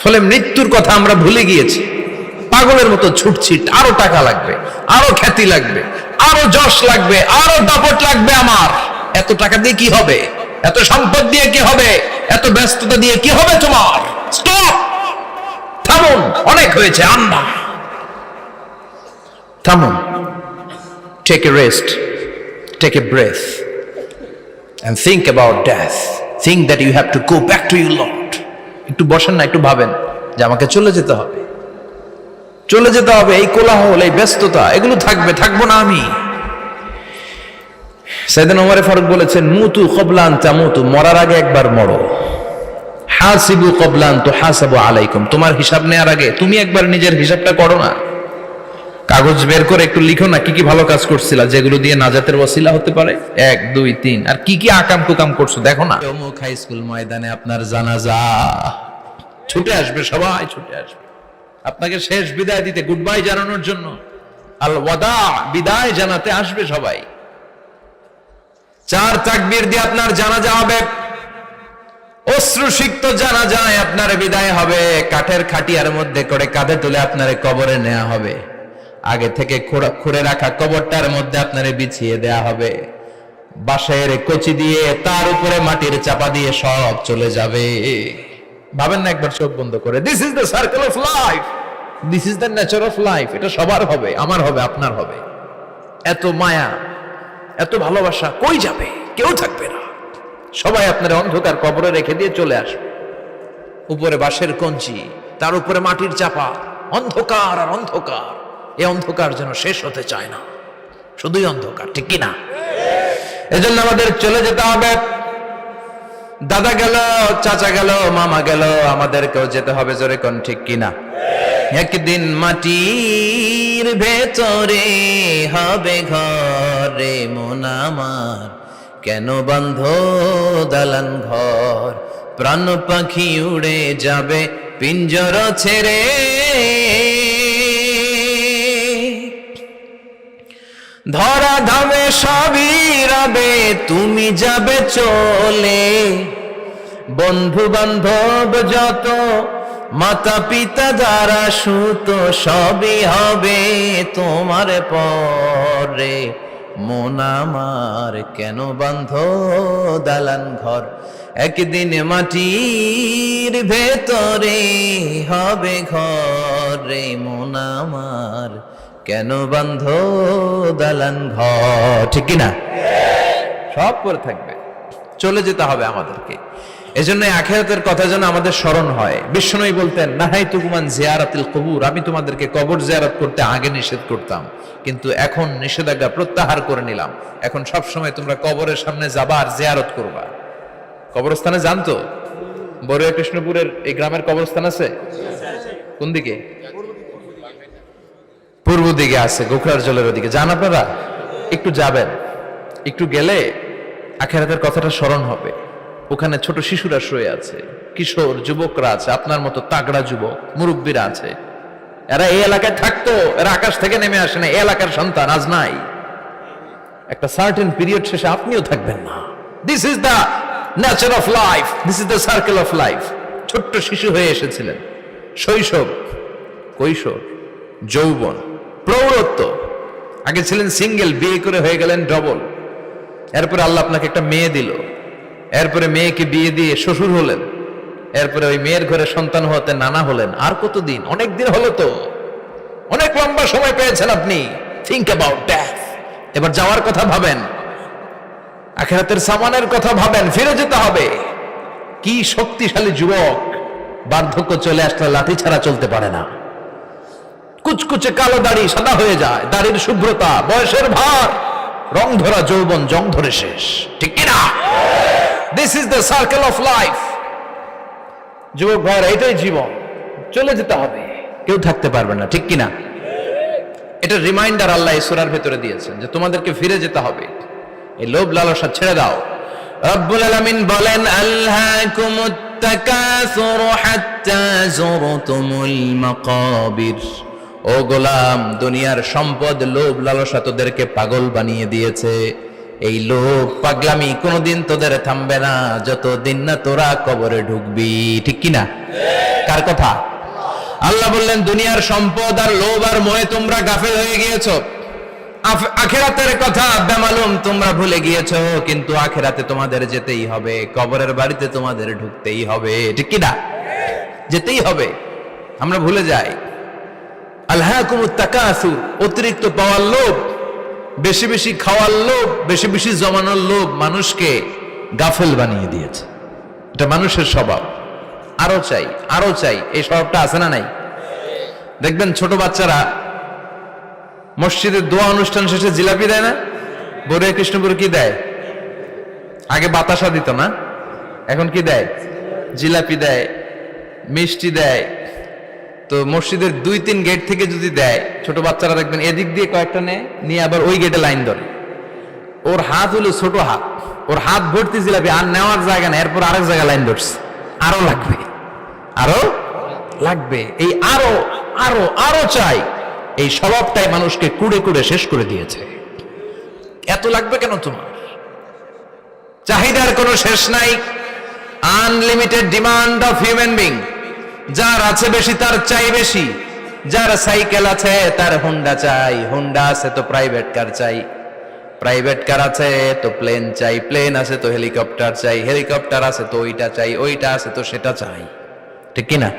ফলে মৃত্যুর কথা আমরা ভুলে গিয়েছি, পাগলের মতো ছুটছি। আরো টাকা লাগবে, আরো খ্যাতি লাগবে, আরো যশ লাগবে, আরো দাপট লাগবে আমার। এত টাকা দিয়ে কি হবে? এত সম্পদ দিয়ে কি হবে? এত ব্যস্ততা দিয়ে কি হবে তোমার? স্টপ, থামুন, অনেক হয়েছে। আন্না, থামুন, take a rest, take a breath and think about death. Think that you have to go back to your Lord. একটু বসেন না, একটু ভাবেন যে আমাকে চলে যেতে হবে, চলে যেতে হবে। এই কোলাহল, এই ব্যস্ততা, এগুলো থাকবে, থাকবো না আমি। সাইয়েদনা ওমর ফারুক বলেছেন, মুতু ক্বাবলা আন তামুতু, মরার আগে একবার মরো। হাসিবু ক্বাবলা আন তুহাসাবু আলাইকুম, তোমার হিসাব নেওয়ার আগে তুমি একবার নিজের হিসাবটা করো না। কাগজ বের করে একটু লিখো না কি কি ভালো কাজ করছিলা, যেগুলো দিয়ে নাজাতের ওসিলা হতে পারে। 1 2 3, আর কি কি আকাম কুকাম করছো দেখো না। অমুক হাই স্কুল ময়দানে আপনার জানাজা, ছুটে আসবে, সবাই ছুটে আসবে আপনাকে শেষ বিদায় দিতে, গুড বাই জানানোর জন্য। আল ওয়াদা, বিদায় জানাতে আসবে সবাই। 4 তাকবীর দিয়ে আপনার জানাজা হবে, অশ্রুসিক্ত জানাজায় আপনার বিদায় হবে। কাঠের খাটিয়ার মধ্যে করে কাঁধে তুলে আপনারে কবরে নেওয়া হবে। আগে থেকে খুঁড়ে রাখা কবরটার মধ্যে আপনারে বিছিয়ে দেয়া হবে। বাঁশের কচি দিয়ে তার উপরে মাটির চাপা দিয়ে সব চলে যাবে। ভাবেন না একবার চোখ বন্ধ করে, this is the circle of life, this is the nature of life. এটা সবার হবে, আমার হবে, আপনার হবে। এত মায়া, এত ভালোবাসা কই যাবে? কেউ থাকবে না, সবাই আপনার অন্ধকার কবরে রেখে দিয়ে চলে আসবে। উপরে বাঁশের কঞ্চি, তার উপরে মাটির চাপা, অন্ধকার আর অন্ধকার। এই অন্ধকার যেন শেষ হতে চায় না, শুধুই অন্ধকার, ঠিক কিনা? এজন্য আমাদের চলে যেতে হবে। দাদা গেল, চাচা গেল, মামা গেল, আমাদেরকেও যেতে হবে। জোরে কোন ঠিক কিনা? একদিন মাটির ভেতরে হবে ঘরে মন আমার, কেন বন্ধ দালান ঘর? প্রাণ পাখি উড়ে যাবে পিঞ্জর ছেড়ে, ধরা ধামে সবই রবে, তুমি যাবে চলে। বন্ধু বান্ধব যত, মাতা পিতা যারা সুত, সবই হবে তোমার পরে। মন আমার কেন বান্ধ দালান ঘর? একদিন মাটির ভেতরে হবে ঘরে মন আমার, কেন বান্ধ দালান ঘর? ঠিক কিনা? সব করে থাকবে, চলে যেতে হবে আমাদেরকে। এজন্য আখিরাতের কথা যেন আমাদের স্মরণ হয়। বিশ্বনবী বলতেন, নাহাইতুকুম আন জিয়ারাতিল কুবুর, আমি তোমাদেরকে কবর জিয়ারত করতে আগে নিষেধ করতাম, কিন্তু এখন নিষেধাজ্ঞা প্রত্যাহার করে নিলাম। এখন সব সময় তোমরা কবরের সামনে যাবা আর জিয়ারত করবা। কবরস্থানে জানতো বড়ুয়া কৃষ্ণপুরের এই গ্রামের কবরস্থান আছে কোন দিকে? পূর্ব দিকে আছে, গোখরার জলের ওদিকে। যান আপনারা, একটু যাবেন, একটু গেলে আখিরাতের কথাটা স্মরণ হবে। ওখানে ছোট শিশুরা শুয়ে আছে, কিশোর যুবকরা আছে, আপনার মতো তাগড়া যুবক, মুরব্বীরা আছে। এরা এই এলাকায় থাকতো, এরা আকাশ থেকে নেমে আসে না, এই এলাকার সন্তান, আজ নাই। একটা সার্টেন পিরিয়ড শেষে আপনিও থাকবেন না। This is the nature of life, this is the circle of life. ছোট্ট শিশু হয়ে এসেছিলেন, শৈশব, কৈশোর, যৌবন, প্রৌঢ়ত্ব। আগে ছিলেন সিঙ্গেল, বিয়ে করে হয়ে গেলেন ডবল। এরপরে আল্লাহ আপনাকে একটা মেয়ে দিল, এরপরে মেয়েকে বিয়ে দিয়ে শ্বশুর হলেন, এরপরে ওই মেয়ের ঘরে সন্তান হতে নানা হলেন। আর কতদিন? অনেক দিন হলো তো, অনেক লম্বা সময় পেয়েছেন আপনি। Think about death. এবার যাওয়ার কথা ভাবেন, আখিরাতের সামানের কথা ভাবেন, ফিরে যেতে হবে। কি শক্তিশালী যুবক, বার্ধক্য চলে আসলে লাঠি ছাড়া চলতে পারে না। কুচকুচে কালো দাড়ি সাদা হয়ে যায়, দাড়ির শুভ্রতা, বয়সের ভার, রং ধরা যৌবন জং ধরে শেষ, ঠিক কিনা? This is the circle of life. যুবক ভাইরা, এটাই জীবন, চলে যেতে হবে, কেউ থাকতে পারবে না, ঠিক কিনা? এটা রিমাইন্ডার আল্লাহ এই সূরার ভেতরে দিয়েছেন যে তোমাদেরকে ফিরে যেতে হবে। এই লোভ লালসা ছেড়ে দাও। রব্বুল আলামিন বলেন, আলহাকুমুত তাকাসুরু হাত্তা যুরতুমুল মাকাবির। ও গোলাম, দুনিয়ার সম্পদ, লোভ লালসা তোদেরকে পাগল বানিয়ে দিয়েছে। এই লোভ পাগলামি কোনোদিন তোদের থামবে না যতদিন না তোরা কবরে ঢুকবি, ঠিক কিনা? কার কথা? আল্লাহ বললেন দুনিয়ার সম্পদ আর লোভ আর মোহে তোমরা গাফেল হয়ে গিয়েছো, আখিরাতের কথা বেমালুম তোমরা ভুলে গিয়েছো। কিন্তু আখিরাতে তোমাদের যেতেই হবে, কবরের বাড়িতে তোমাদের ঢুকতেই হবে, ঠিক কি না? যেতেই হবে। আমরা ভুলে যাই। আলহাকুমুত তাকাসুর, অতিরিক্ত পাওয়ার লোভ, বেশি বেশি খাওয়ার লোভ, বেশি বেশি জমানোর লোভ মানুষকে গাফেল বানিয়ে দিয়েছে। এটা মানুষের স্বভাব। আরো চাই, আরো চাই, এই স্বভাবটা আছে না নাই? দেখবেন ছোট বাচ্চারা মসজিদের দোয়া অনুষ্ঠান শেষে জিলাপি দেয় না? বড়ে কৃষ্ণপুর কি দেয়? আগে বাতাসা দিত না, এখন কি দেয়? জিলাপি দেয়, মিষ্টি দেয়। তো মসজিদের 2-3 গেট থেকে যদি দেয়, ছোট বাচ্চারা দেখবেন এদিক দিয়ে কয়েকটা নিয়ে আবার ওই গেটে লাইন ধরে। ওর হাত হলো ছোট হাত, ওর হাত ভর্তি জিলাপি, আর নেওয়ার জায়গা না, এরপর আরেক জায়গায় লাইন ধরছে, আরো লাগবে, আরো লাগবে, এই আরো আরো আরো চাই। এই স্বভাবটাই মানুষকে কুড়ে কুড়ে শেষ করে দিয়েছে। এত লাগবে কেন তোমার? চাহিদার কোনো শেষ নাই। Unlimited demand of human being. যার আছে বেশি তার চাই বেশি। যার সাইকেল আছে তার হুন্ডা চাই, হুন্ডা আছে তো প্রাইভেট কার চাই, প্রাইভেট কার আছে তো প্লেন চাই, প্লেন আছে তো হেলিকপ্টার চাই, হেলিকপ্টার আছে তো ওইটা চাই, ওইটা আছে তো সেটা চাই, ঠিক কিনা?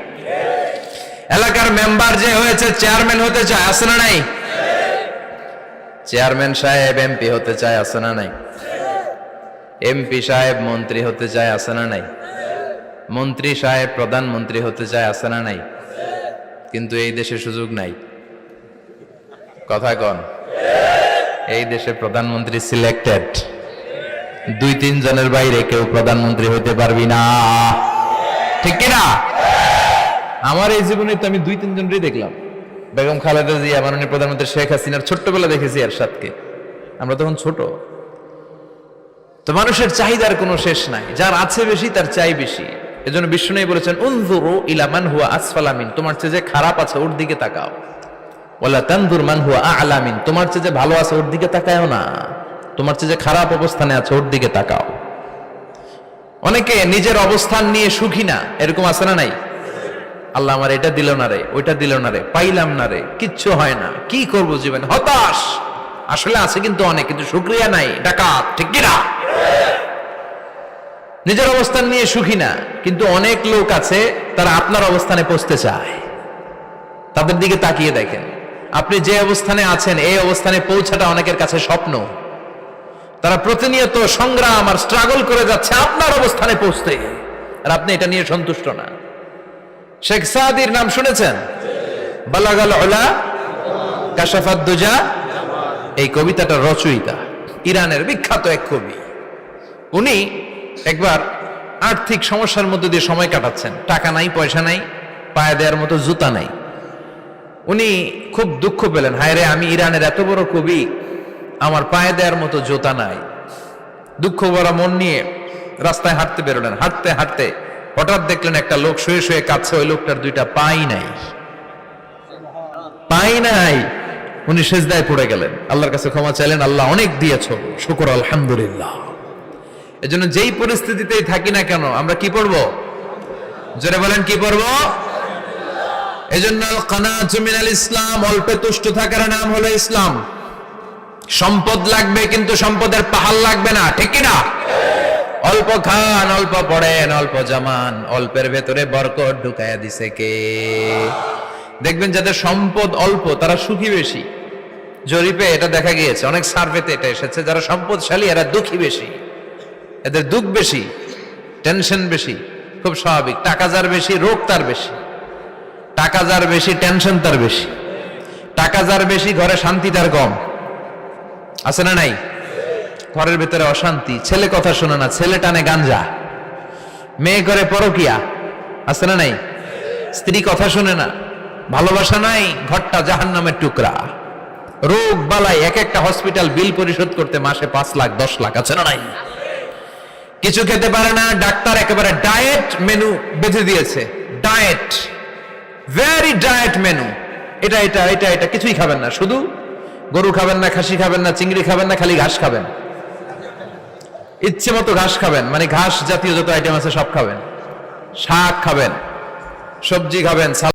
এলাকার মেম্বার যে হয়েছে চেয়ারম্যান হতে চায়, আছে না নাই? চেয়ারম্যান সাহেব এমপি হতে চায়, আছে না নাই? এমপি সাহেব মন্ত্রী হতে চায়, আছে না নাই? মন্ত্রী সাহেব প্রধানমন্ত্রী হতে চায়, আছে না নাই? কিন্তু এই দেশে সুযোগ নাই। কথা কন? এই দেশে প্রধানমন্ত্রী সিলেক্টেড। 2-3 জনের বাইরে কেউ প্রধানমন্ত্রী হতে পারবি না, ঠিক কিনা? আমার এই জীবনে তো আমি 2-3 জনই দেখলাম। বেগম খালেদা জিয়া, মাননীয় প্রধানমন্ত্রী শেখ হাসিনার ছোট্টবেলা দেখেছি এরশাদকে, আমরা তখন ছোট। তো মানুষের চাহিদার কোনো শেষ নাই। যার আছে বেশি তার চাই বেশি। এজন্য বিষ্ণু বলেছেন উনজুরু ইলা মান হুয়া আসফালা মিন, তোমার চেয়ে যে খারাপ আছে ওর দিকে তাকাও। ওয়ালা তানজুর মান হুয়া আ'লা মিন, তোমার চেয়ে যে ভালো আছে ওর দিকে তাকায়ও না, তোমার চেয়ে যে খারাপ অবস্থানে আছে ওর দিকে তাকাও। অনেকে নিজের অবস্থান নিয়ে সুখী না, এরকম আছে না নাই? আল্লাহ আমার এটা দিল না রে, ওইটা দিল না রে, পাইলাম না রে, কিচ্ছু হয় না, কি করব জীবনে, হতাশ। আসলে আছে কিন্তু অনেক, কিন্তু শুকরিয়া নাই, ডাকাত, ঠিক কি না? নিজের অবস্থান নিয়ে সুখী না, কিন্তু অনেক লোক আছে তারা আপনার অবস্থানে পৌঁছতে চায়। তাদের দিকে তাকিয়ে দেখেন, আপনি যে অবস্থানে আছেন এই অবস্থানে পৌঁছাটা অনেকের কাছে স্বপ্ন। তারা প্রতিনিয়ত সংগ্রাম আর স্ট্রাগল করে যাচ্ছে আপনার অবস্থানে পৌঁছতে, আর আপনি এটা নিয়ে সন্তুষ্ট না। শেখ সাদির নাম শুনেছেন? বালাগাল উলা কাশাফাত দুজা, এই কবিতাটার রচয়িতা ইরানের বিখ্যাত এক কবি। উনি একবার আর্থিক সমস্যার মধ্যে দিয়ে সময় কাটাচ্ছেন, টাকা নাই, পয়সা নাই, পায়ে দেওয়ার মতো জুতা নাই। উনি খুব দুঃখ পেলেন, হায় রে, আমি ইরানের এত বড় কবি, আমার পায়ে দেওয়ার মতো জুতা নাই। দুঃখ ভরা মন নিয়ে রাস্তায় হাঁটতে বেরোলেন। হাঁটতে হাঁটতে হঠাৎ দেখলেন একটা লোক শুয়ে শুয়ে কাঁদছে, ওই লোকটার 2টা পাই নাই, পাই নাই। উনি সেজদায় পড়ে গেলেন, আল্লাহর কাছে ক্ষমা চাইলেন, আল্লাহ অনেক দিয়েছো, শুকর আলহামদুলিল্লাহ। এজন্য যেই পরিস্থিতিতেই থাকি না কেন আমরা কি পড়বো? জোরে বলেন, কি পড়বো? এজন্য কানাতু মিনাল ইসলাম, অল্পে তুষ্ট থাকার নাম হলো ইসলাম। সম্পদ লাগবে কিন্তু সম্পদের পাহাড় লাগবে না, ঠিক কি না? অল্প খান, অল্প পড়েন, অল্প জমান, অল্পের ভেতরে বরকত ঢুকায়া দিছে কে? দেখবেন যাদের সম্পদ অল্প তারা সুখী বেশি। জরিপে এটা দেখা গিয়েছে, অনেক সার্ভেতে এটা এসেছে, যারা সম্পদশালী এরা দুঃখী বেশি, এদের দুঃখ বেশি, টেনশন বেশি। খুব স্বাভাবিক, টাকা যার বেশি রোগ তার বেশি, টাকা যার বেশি টেনশন তার বেশি, টাকা যার বেশি ঘরে শান্তি তার কম, আছে না নাই? ঘরের ভিতরে অশান্তি, ছেলে কথা শোনে না, ছেলে টানে গাঞ্জা, মেয়ে করে পরকিয়া, আছে না নাই? স্ত্রী কথা শোনে না, ভালোবাসা নাই, ঘরটা জাহান্নামের টুকরা। রোগ বালাই, এক একটা হসপিটাল বিল পরিশোধ করতে মাসে 5 লাখ 10 লাখ, আছে না নাই? কিছু খেতে পারে না, ডাক্তার একেবারে ডায়েট মেনু বেঁধে দিয়েছে, ডায়েট, ভেরি ডায়েট মেনু, এটা এটা এটা এটা কিছুই খাবেন না, শুধু গরু খাবেন না, খাসি খাবেন না, চিংড়ি খাবেন না, খালি ঘাস খাবেন, ইচ্ছে মতো ঘাস খাবেন, মানে ঘাস জাতীয় যত আইটেম আছে সব খাবেন, শাক খাবেন, সবজি খাবেন,